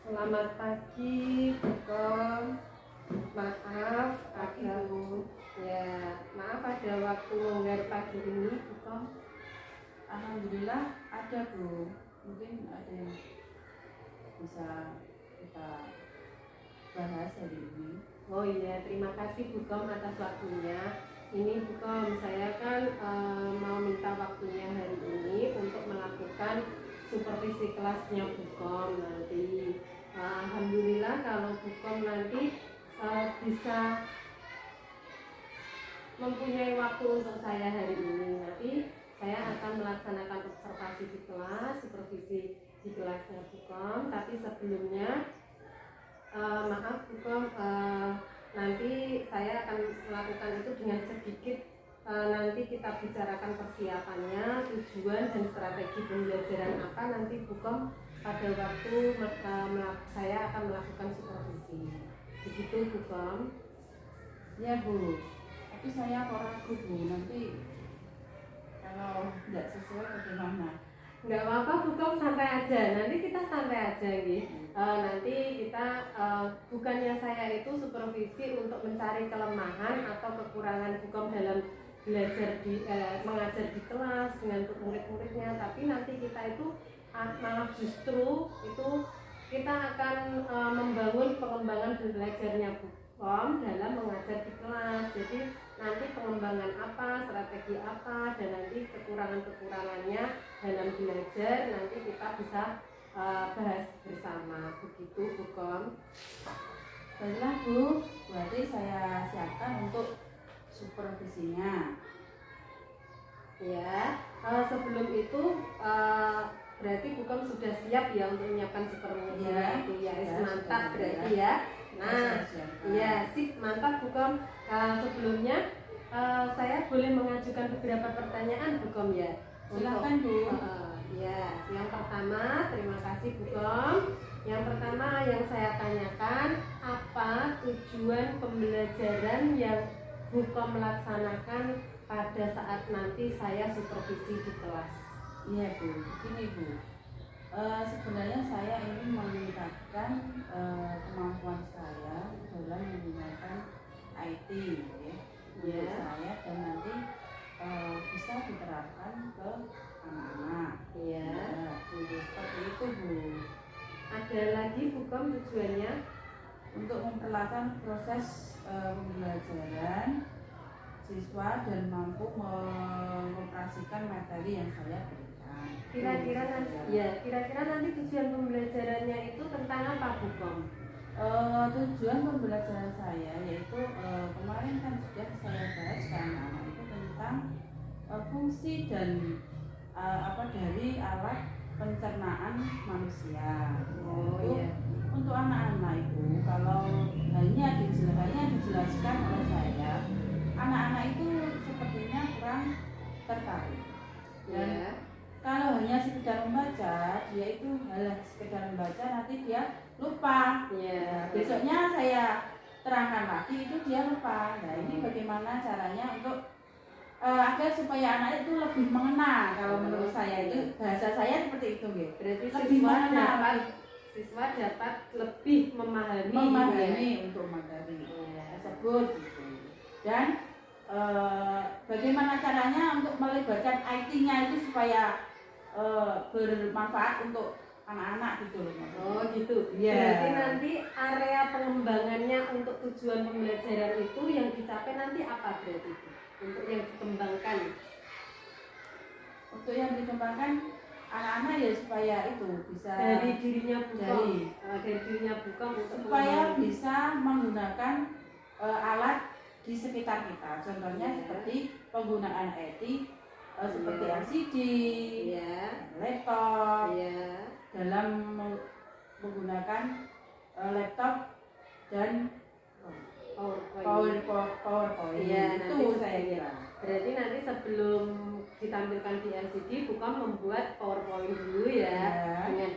Selamat pagi, Bukom. Maaf ada maaf ada waktu longgar pagi ini, Bukom. Alhamdulillah ada Bu, mungkin ada yang bisa kita bahas hari ini. Oh iya, terima kasih Bukom atas waktunya. Ini Bukom, saya kan mau minta waktunya hari ini untuk melakukan supervisi kelasnya Bukom nanti. Alhamdulillah kalau Bukom nanti bisa mempunyai waktu untuk saya hari ini. Nanti saya akan melaksanakan observasi di kelas, supervisi di kelasnya Bukom. Tapi sebelumnya maaf Bukom, nanti saya akan melakukan itu dengan sedikit. Nanti kita bicarakan persiapannya, tujuan dan strategi pembelajaran apa nanti Bukom pada waktu saya akan melakukan supervisi. Begitu Bukom. Ya Bu, tapi saya kok ragu Bu, nanti kalau tidak sesuai bagaimana? Nggak apa-apa Bukom, santai aja. Nanti kita santai aja gitu. Nanti kita bukannya saya itu supervisi untuk mencari kelemahan atau kekurangan Bukom dalam belajar mengajar di kelas dengan murid-muridnya, tapi nanti kita itu malah justru itu kita akan membangun pengembangan belajarnya Bukom dalam mengajar di kelas. Jadi nanti pengembangan apa, strategi apa, dan nanti kekurangan-kekurangannya dalam belajar nanti kita bisa bahas bersama. Begitu Bukom. Baiklah Bu, berarti saya siapkan untuk supervisinya. Ya, sebelum itu berarti Bukom sudah siap ya untuk menyiapkan supervisinya Ya, itu ya. ya, Mantap sudah, berarti ya. ya. Nah, ya sip, mantap Bukom. Sebelumnya saya boleh mengajukan beberapa pertanyaan Bukom ya. Silakan Bu. Ya, yang pertama, terima kasih Bukom. Yang pertama yang saya tanyakan, apa tujuan pembelajaran yang Bukom melaksanakan pada saat nanti saya supervisi di kelas? Iya Bu, begini Bu. Sebenarnya saya ingin meningkatkan kemampuan saya dalam menggunakan IT ya, untuk saya dan nanti bisa diterapkan ke anak-anak. Ya, Seperti itu Bu. ada lagi Bukom tujuannya? Untuk memperlakukan proses pembelajaran siswa dan mampu mengoperasikan materi yang saya berikan. Kira-kira nanti tujuan pembelajarannya itu tentang apa Bukom? Tujuan pembelajaran saya yaitu kemarin kan sudah saya bahas kan itu tentang fungsi dan dari alat pencernaan manusia. Untuk anak-anak itu kalau hanya dijelaskan oleh saya, anak-anak itu sepertinya kurang tertarik. Dan kalau hanya sekedar membaca, dia itu hanya sekedar membaca, nanti dia lupa. Besoknya saya terangkan lagi, itu dia lupa. Nah ini bagaimana caranya untuk agar supaya anak itu lebih mengenal. Kalau menurut saya itu bahasa saya seperti itu gitu. Berarti lebih mengenal, siswa dapat lebih memahami untuk materi tersebut gitu. Dan bagaimana caranya untuk melibatkan IT-nya itu supaya bermanfaat untuk anak-anak gitu. Oh gitu. Berarti nanti area pengembangannya untuk tujuan pembelajaran itu yang dicapai nanti apa berarti itu? Untuk yang dikembangkan. Untuk yang dikembangkan anak-anak ya supaya itu bisa dari dirinya Bukom supaya bisa menggunakan alat di sekitar kita. Contohnya seperti penggunaan IT seperti LCD, laptop, dalam menggunakan laptop dan PowerPoint. Itu saya kira. Berarti nanti sebelum ditampilkan di LCD, Bukom membuat PowerPoint dulu dengan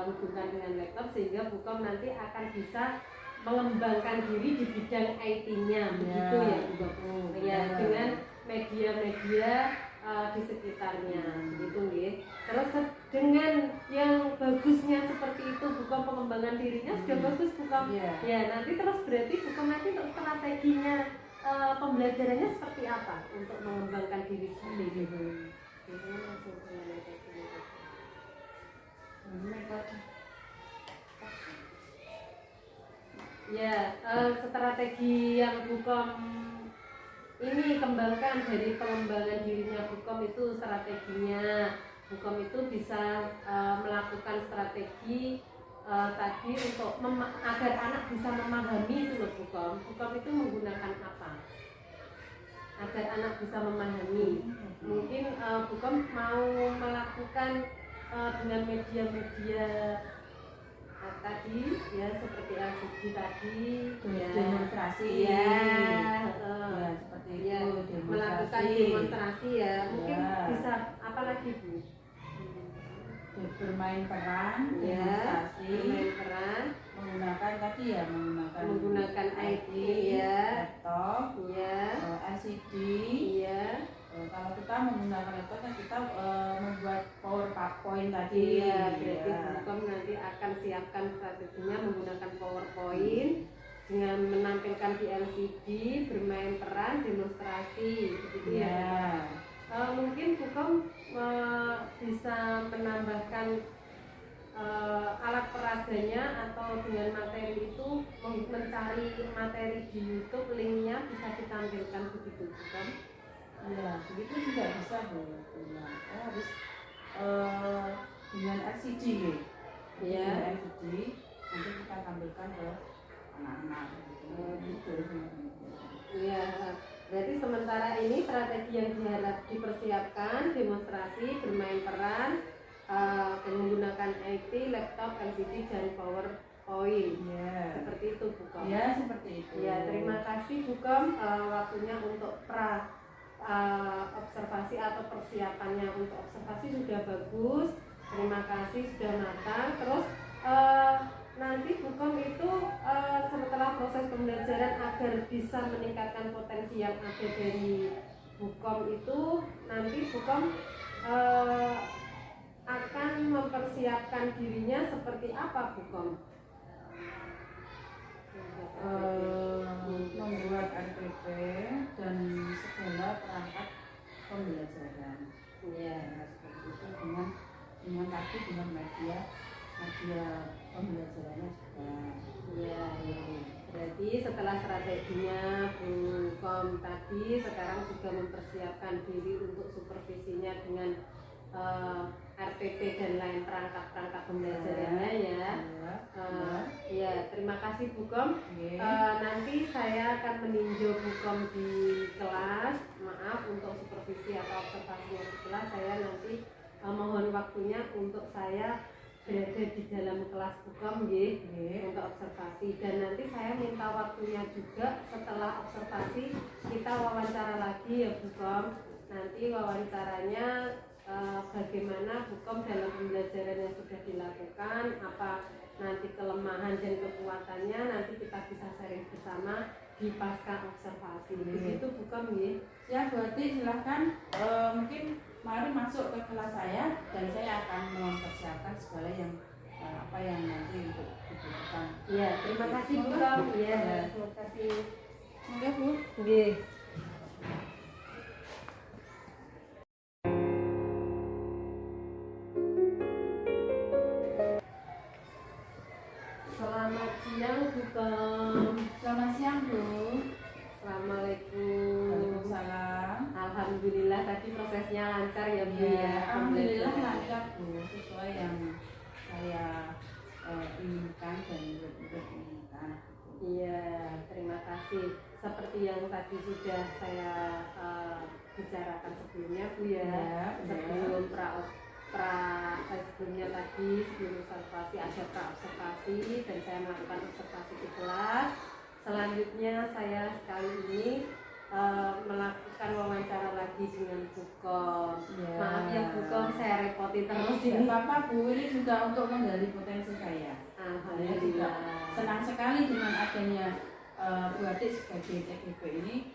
hubungan dengan laptop sehingga Bukom nanti akan bisa mengembangkan diri di bidang IT-nya, begitu ya Bukom. Dengan media-media di sekitarnya gitu nggih. Terus dengan yang bagusnya seperti itu bukan pengembangan dirinya sudah bagus bukan ya nanti terus berarti bukan nanti untuk strateginya pembelajarannya seperti apa untuk mengembangkan diri seperti itu. Itu langsung ya strategi yang bukan ini kembangkan dari pengembangan dirinya Bukom itu strateginya Bukom itu bisa melakukan strategi tadi untuk agar anak bisa memahami itu loh Bukom itu menggunakan apa agar anak bisa memahami mungkin Bukom mau melakukan dengan media-media tadi ya seperti LCD tadi ya demonstrasi seperti itu melakukan demonstrasi ya mungkin bisa apa lagi Bu bermain peran demonstrasi bermain peran menggunakan tadi ya menggunakan IT ya laptop ya LCD ya kalau kita menggunakan laptop kan kita membuat PowerPoint tadi ya berarti Bukom nanti akan siapkan strateginya menggunakan PowerPoint dengan menampilkan di LCD bermain peran demonstrasi begitu ya mungkin Bukom bisa menambahkan alat peraganya atau dengan materi itu mencari materi di YouTube linknya bisa ditampilkan begitu Bukom ya begitu juga bisa Bu harus dengan LCD ya LCD nanti kita tampilkan ke anak-anak gitu ya berarti sementara ini strategi yang dipersiapkan demonstrasi bermain peran menggunakan IT laptop LCD dan PowerPoint seperti itu Bukom ya seperti itu ya terima kasih Bukom waktunya untuk observasi atau persiapannya untuk observasi sudah bagus terima kasih sudah matang terus nanti Bukom itu setelah proses pembelajaran agar bisa meningkatkan potensi yang ada dari Bukom itu nanti Bukom akan mempersiapkan dirinya seperti apa Bukom membuat RPP dan segala perangkat pembelajaran ya seperti itu dengan tadi dengan media pembelajarannya juga ya berarti setelah strateginya Bukom tadi sekarang juga mempersiapkan diri untuk supervisinya dengan RPP dan lain perangkat pembelajarannya ya terima kasih Bukom nanti saya akan meninjau Bukom di kelas maaf untuk supervisi atau observasinya di kelas saya nanti mohon waktunya untuk saya berada di dalam kelas Bukom untuk observasi dan nanti saya minta waktunya juga setelah observasi kita wawancara lagi ya Bukom nanti wawancaranya bagaimana Bukom dalam pembelajaran yang sudah dilakukan apa nanti kelemahan dan kekuatannya nanti kita bisa sharing bersama di pasca observasi begitu Bukom ya berarti silahkan mungkin mari masuk ke kelas saya dan saya akan mempersiapkan segala yang apa yang nanti untuk dibutuhkan ya terima kasih Bukom ya terima kasih oke Bu Selamat siang Bukom. Selamat siang Bu. Assalamualaikum. Waalaikumsalam. Alhamdulillah tadi prosesnya lancar ya Bu Alhamdulillah lancar Bu sesuai yang saya inginkan dan inginkan. Iya terima kasih seperti yang tadi sudah saya bicarakan sebelumnya Bu sebelum sebelumnya tadi sebelum observasi ada pra-observasi dan saya melakukan observasi di kelas selanjutnya saya sekali ini melakukan wawancara lagi dengan Bukom maaf ya Bukom saya repotin terus ini apa-apa Bu ini juga untuk menggali potensi saya alhamdulillah senang sekali dengan adanya Bu Adik sebagai CGP ini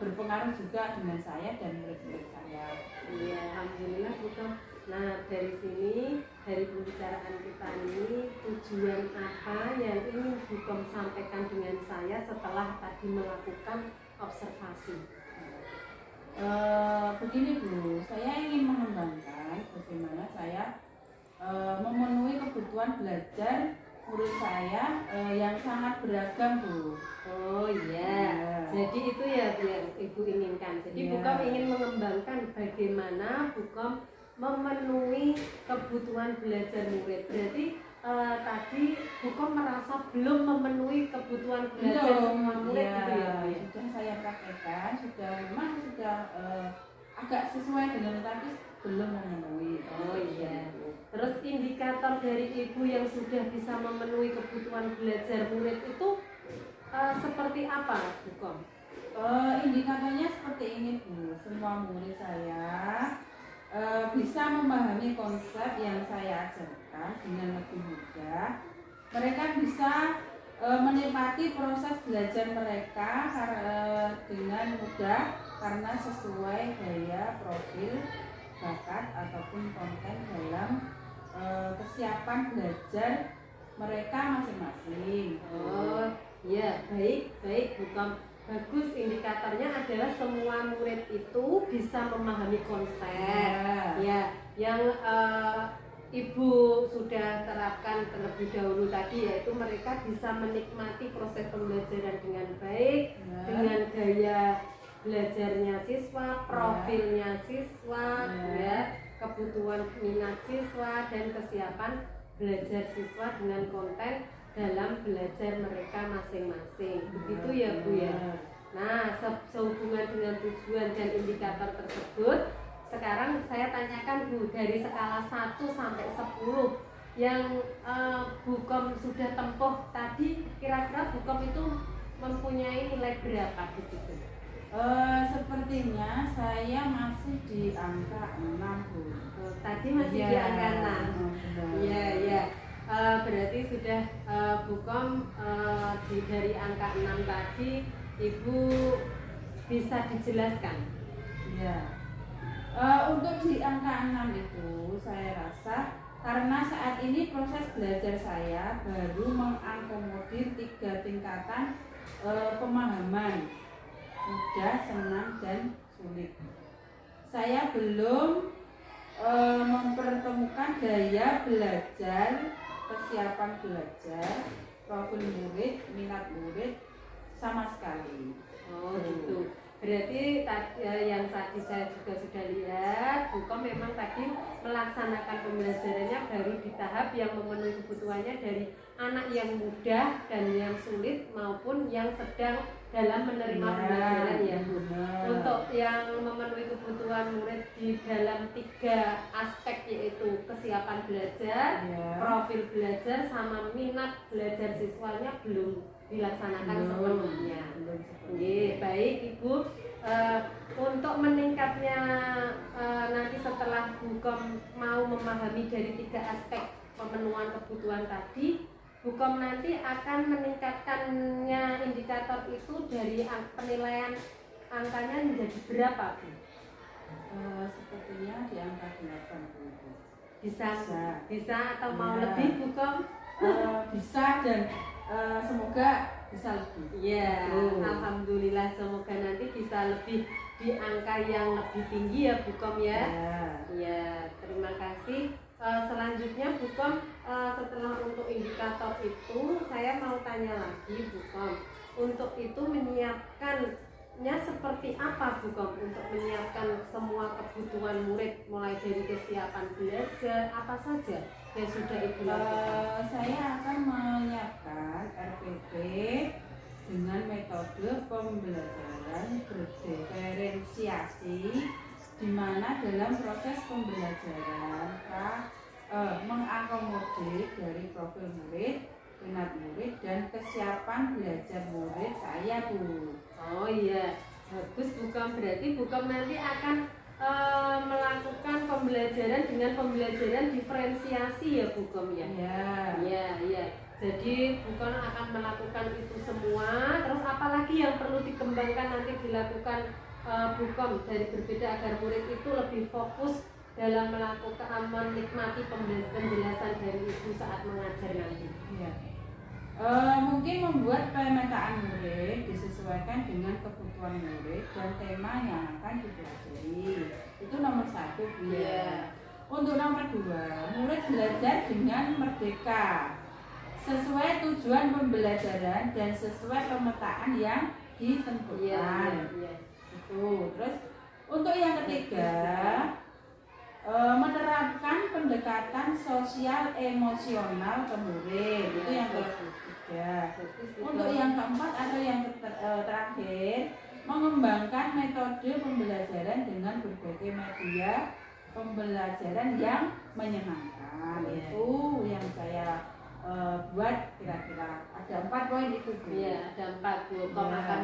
berpengaruh juga dengan saya dan murid-murid saya. Iya, alhamdulillah Bu Kom. Nah, dari sini, dari pembicaraan kita ini, tujuan apa yang ingin Bu Kom sampaikan dengan saya setelah tadi melakukan observasi? Begini Bu, saya ingin mengembangkan bagaimana saya memenuhi kebutuhan belajar murid saya yang sangat beragam Bu. Oh iya, jadi itu ya yang Ibu inginkan. Jadi Bu Kom ingin mengembangkan bagaimana Bu Kom memenuhi kebutuhan belajar murid. Berarti tadi Bu Kom merasa belum memenuhi kebutuhan belajar semua murid gitu ya Bu ya? Sudah saya praktekkan, memang sudah agak sesuai dengan tapi belum memenuhi. Oh iya. Terus indikator dari Ibu yang sudah bisa memenuhi kebutuhan belajar murid itu seperti apa Bu Kom? Indikatornya seperti ini Bu, semua murid saya bisa memahami konsep yang saya ajarkan dengan lebih mudah. Mereka bisa menikmati proses belajar mereka dengan mudah karena sesuai gaya, profil, bakat ataupun konten dalam kesiapan belajar mereka masing-masing. Oh iya, baik Bu Kom. Bagus, indikatornya adalah semua murid itu bisa memahami konsep. Ya, yang Ibu sudah terapkan terlebih dahulu tadi, yaitu mereka bisa menikmati proses pembelajaran dengan baik, dengan gaya belajarnya siswa, profilnya siswa, ya, kebutuhan minat siswa dan kesiapan belajar siswa dengan konten dalam belajar mereka masing-masing. Begitu ya Bu ya. Nah, sehubungan dengan tujuan dan indikator tersebut, sekarang saya tanyakan Bu, dari skala 1 sampai 10 yang Bu Kom sudah tempuh tadi, kira-kira Bu Kom itu mempunyai nilai berapa di situ? Sepertinya saya masih di angka 6 Bu. Tadi masih di angka 6. Iya, iya. Berarti sudah Bu Kom dari angka 6 tadi Ibu bisa dijelaskan? Iya. Untuk di angka 6 itu saya rasa karena saat ini proses belajar saya baru mengakomodir 3 tingkatan pemahaman, mudah, senang, dan sulit. Saya belum mempertemukan gaya belajar, kesiapan belajar, profil murid, minat murid sama sekali. Oh gitu. Berarti yang tadi saya juga sudah lihat, Bu Kom memang tadi melaksanakan pembelajarannya baru di tahap yang memenuhi kebutuhannya dari anak yang mudah dan yang sulit maupun yang sedang dalam menerima pembelajaran ya Bu. Untuk yang memenuhi kebutuhan murid di dalam 3 aspek yaitu kesiapan belajar, profil belajar, sama minat belajar siswanya belum dilaksanakan sepenuhnya. Baik Ibu, untuk meningkatnya nanti setelah Bu Kom mau memahami dari 3 aspek pemenuhan kebutuhan tadi, Bu Kom nanti akan meningkatkannya indikator itu dari penilaian angkanya menjadi berapa Bu? Sepertinya di angka 8 Bu. Bisa atau mau lebih Bu Kom? Bisa dan semoga bisa lebih. Iya, alhamdulillah, semoga nanti bisa lebih di angka yang lebih tinggi ya Bu Kom ya. Iya, terima kasih. Selanjutnya Bu Kom, setelah untuk indikator itu saya mau tanya lagi Bu Kom. Untuk itu menyiapkannya seperti apa Bu Kom untuk menyiapkan semua kebutuhan murid mulai dari kesiapan belajar apa saja yang sudah Ibu lakukan? Saya akan menyiapkan RPP dengan metode pembelajaran berdiferensiasi, di mana dalam proses pembelajaran mengakomodir dari profil murid, minat murid, dan kesiapan belajar murid saya Bu. Oh iya, bagus Bu Kom. Berarti Bu Kom nanti akan melakukan pembelajaran dengan pembelajaran diferensiasi ya Bu Kom ya? Iya. Iya. Jadi bukan akan melakukan itu semua. Terus apalagi yang perlu dikembangkan nanti dilakukan Bukom dari berbeda agar murid itu lebih fokus dalam melakukan menikmati penjelasan dari ibu saat mengajar nanti. Ya. Mungkin membuat pemetaan murid disesuaikan dengan kebutuhan murid dan tema yang akan dipelajari. Itu nomor 1, Bu. Ya. Untuk nomor 2, murid belajar dengan merdeka sesuai tujuan pembelajaran dan sesuai pemetaan yang ditentukan. Itu. Terus untuk yang ketiga, menerapkan pendekatan sosial emosional ke murid. Itu yang ketiga. Untuk yang keempat atau yang terakhir, mengembangkan metode pembelajaran dengan berbagai media pembelajaran yang menyenangkan. Itu yang saya buat kira-kira ada 4 poin itu, Bu. Iya, ada 4, Bu. Bukom akan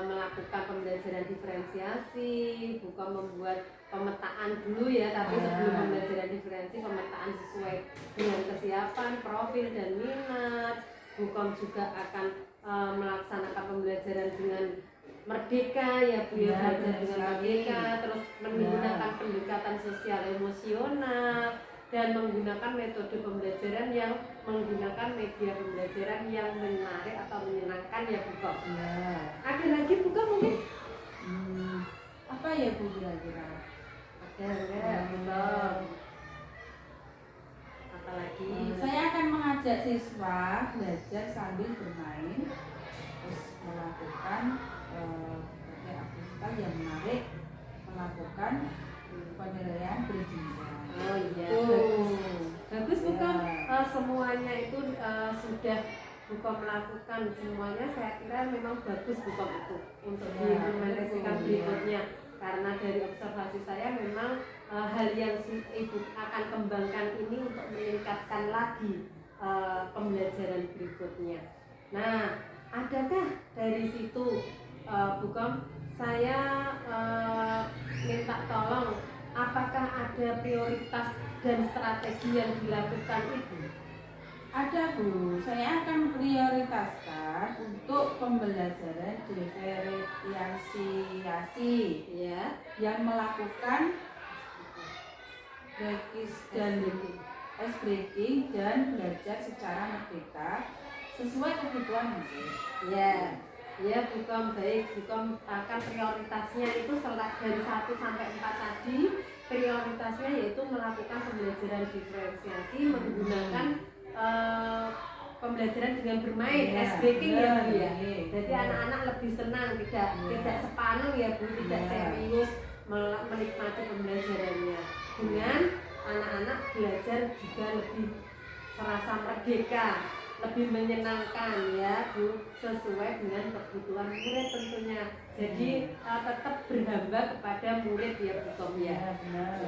melakukan pembelajaran diferensiasi, Bukom membuat pemetaan dulu ya, tapi sebelum pembelajaran diferensi, pemetaan sesuai dengan kesiapan, profil dan minat. Bukom juga akan melaksanakan pembelajaran dengan merdeka ya, Bu, ya, belajar dengan merdeka, terus menggunakan pendekatan sosial emosional dan menggunakan metode pembelajaran yang menggunakan media pembelajaran yang menarik atau menyenangkan ya, Bu. Ada lagi bukan mungkin? Apa ya, Bu, kira-kira? Ada apa lagi? Saya akan mengajak siswa belajar sambil bermain, terus melakukan aktivitas yang menarik, melakukan penilaian berjenjang. Oh iya, bagus bukan? Semuanya itu sudah Bukom melakukan semuanya. Saya kira memang bagus Bukom itu untuk diimplementasikan berikutnya, karena dari observasi saya memang hal yang Ibu akan kembangkan ini untuk meningkatkan lagi pembelajaran berikutnya. Nah, adakah dari situ Bukom, saya minta tolong, apakah ada prioritas dan strategi yang dilakukan Ibu? Ada, Bu. Saya akan prioritaskan untuk pembelajaran diferensiasi Ya, yang melakukan ice breaking dan belajar secara merdeka sesuai kebutuhan murid. ya. Ya, Bukom baik. Bukom akan prioritasnya itu dari 1 sampai 4 tadi, prioritasnya yaitu melakukan pembelajaran diferensiasi menggunakan pembelajaran dengan bermain, ice breaking ya, Bu ya. Jadi anak-anak lebih senang, tidak sepaneng ya, Bu, tidak serius menikmati pembelajarannya. Dengan anak-anak belajar juga lebih serasa merdeka, lebih menyenangkan ya, Bu, sesuai dengan kebutuhan murid tentunya. Jadi tetap berhamba kepada murid ya, Bukom ya.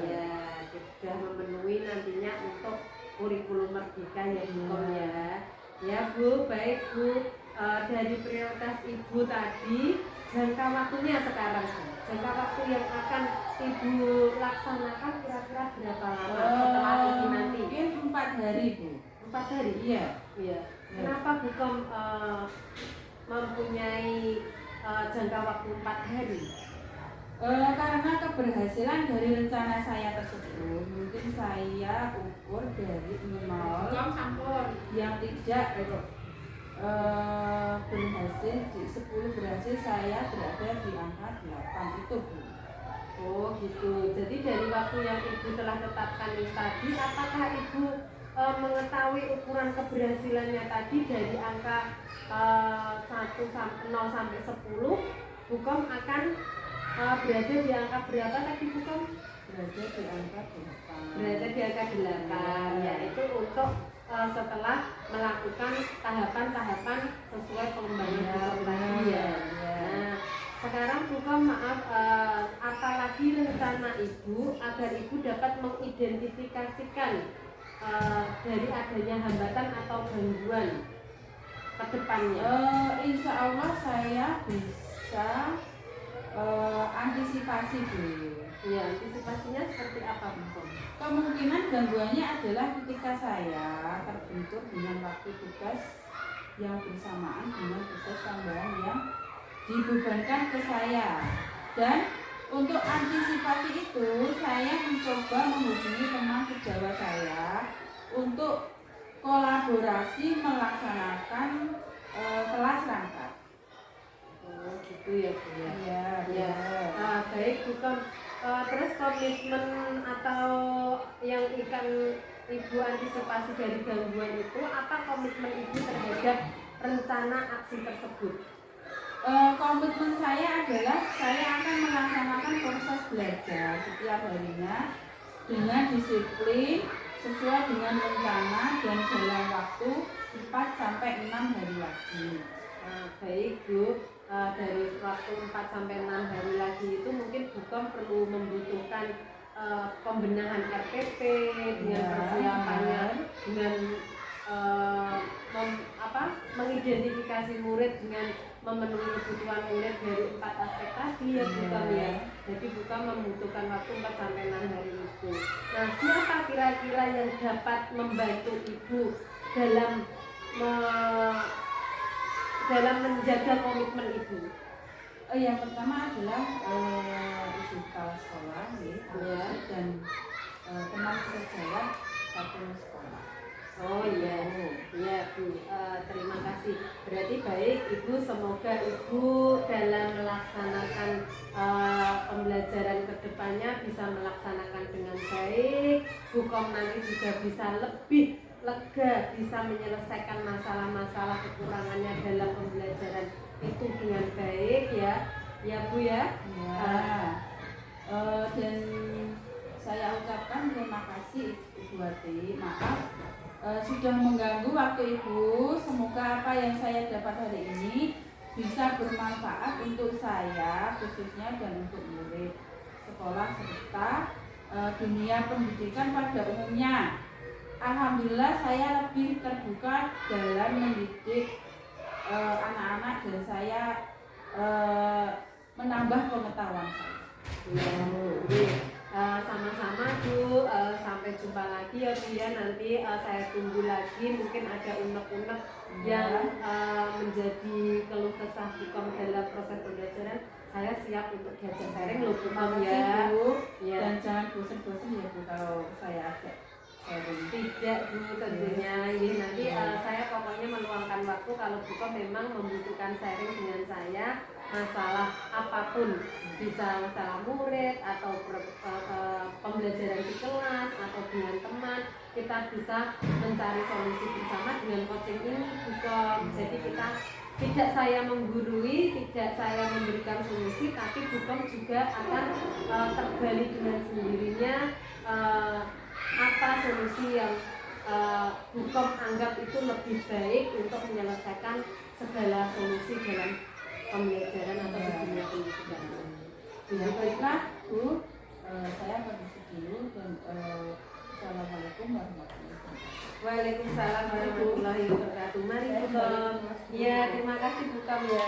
Ya, sudah memenuhi nantinya untuk kurikulum merdeka ya, Bukom ya. Ya, Bu, baik, Bu. Dari prioritas Ibu tadi, jangka waktunya sekarang, jangka waktu yang akan Ibu laksanakan kira-kira berapa lama setelah ini nanti? Mungkin 4 hari, Bu. 4 hari? Iya. Kenapa Bukom mempunyai jangka waktu 4 hari? Karena keberhasilan dari rencana saya tersebut mungkin saya ukur dari 0 yang tidak berhasil, di 10 berhasil, saya berada di angka 8 itu, Bu. Oh gitu. Jadi dari waktu yang Ibu telah tetapkan ini tadi, apakah Ibu mengetahui ukuran keberhasilannya tadi dari angka 0 sampai 10, Bukom akan berada di angka berapa tadi, Bukom? Berada di angka 8. Berada di angka 8, yaitu untuk setelah melakukan tahapan-tahapan sesuai pengembangan tadi ya. Nah, sekarang Bukom maaf, apalagi rencana Ibu agar Ibu dapat mengidentifikasikan dari adanya hambatan atau gangguan ke depannya. Insya Allah saya bisa antisipasi, Bu. Ya, antisipasinya seperti apa, Bu? Kemungkinan gangguannya adalah ketika saya terbentur dengan waktu tugas yang bersamaan dengan tugas tambahan yang dibebankan ke saya. Dan untuk antisipasi itu, saya mencoba menghubungi teman sejawat saya untuk kolaborasi melaksanakan kelas rangka. Oh, gitu ya, Bu ya. Iya, Ya, baik, bukan. Terus komitmen atau yang Ibu antisipasi dari gangguan itu, apa komitmen Ibu terhadap rencana aksi tersebut? Komitmen saya adalah saya akan melaksanakan proses belajar setiap harinya dengan disiplin sesuai dengan rencana dan dalam waktu 4 sampai 6 hari lagi. Baik, Bu. Dari waktu 4 sampai 6 hari lagi itu mungkin bukan perlu membutuhkan pembenahan RPP dengan persiapannya, dengan mengidentifikasi murid dengan memenuhi kebutuhan murid dari 4 aspek tadi ya, bukan ya. Jadi bukan membutuhkan waktu 4 sampai 6 hari itu. Nah, siapa kira-kira yang dapat membantu Ibu dalam menjaga komitmen Ibu? Yang pertama adalah ibu kepala sekolah ya, dan teman sejawat satu sekolah. Oh iya, iya Bu. Terima kasih. Berarti baik Ibu, semoga Ibu dalam melaksanakan pembelajaran kedepannya bisa melaksanakan dengan baik. Bukom nanti juga bisa lebih lega, bisa menyelesaikan masalah-masalah kekurangannya dalam pembelajaran itu dengan baik ya, ya Bu ya. Dan saya ucapkan terima kasih Ibu Wati. Maaf sudah mengganggu waktu Ibu. Semoga apa yang saya dapat hari ini bisa bermanfaat untuk saya khususnya dan untuk murid sekolah serta dunia pendidikan pada umumnya. Alhamdulillah saya lebih terbuka dalam mendidik anak-anak dan saya menambah pengetahuan saya. Sama-sama Bu, sampai jumpa lagi ya Bu ya. Nanti saya tunggu lagi, mungkin ada unek-unek yang menjadi keluh kesah Bukom dalam proses pembelajaran. Saya siap untuk diajak sharing loh Bu ya. Dan jangan bosan-bosan ya Bu kalau saya ajak sharing. Tidak Bu, tentunya ini nanti saya pokoknya meluangkan waktu kalau Bukom memang membutuhkan sharing dengan saya masalah apapun, bisa masalah murid atau pembelajaran di kelas atau dengan teman, kita bisa mencari solusi bersama dengan coaching ini Bukom. Jadi kita tidak saya menggurui, tidak saya memberikan solusi, tapi Bukom juga akan tergali dengan sendirinya apa solusi yang Bukom anggap itu lebih baik untuk menyelesaikan segala solusi dalam pembelajaran atau dunia pendidikan. Ya baiklah Bu, saya permisi dulu dan assalamualaikum warahmatullahi wabarakatuh. Waalaikumsalam warahmatullahi wabarakatuh. Mari Bu. Ya, terima kasih Bukom ya.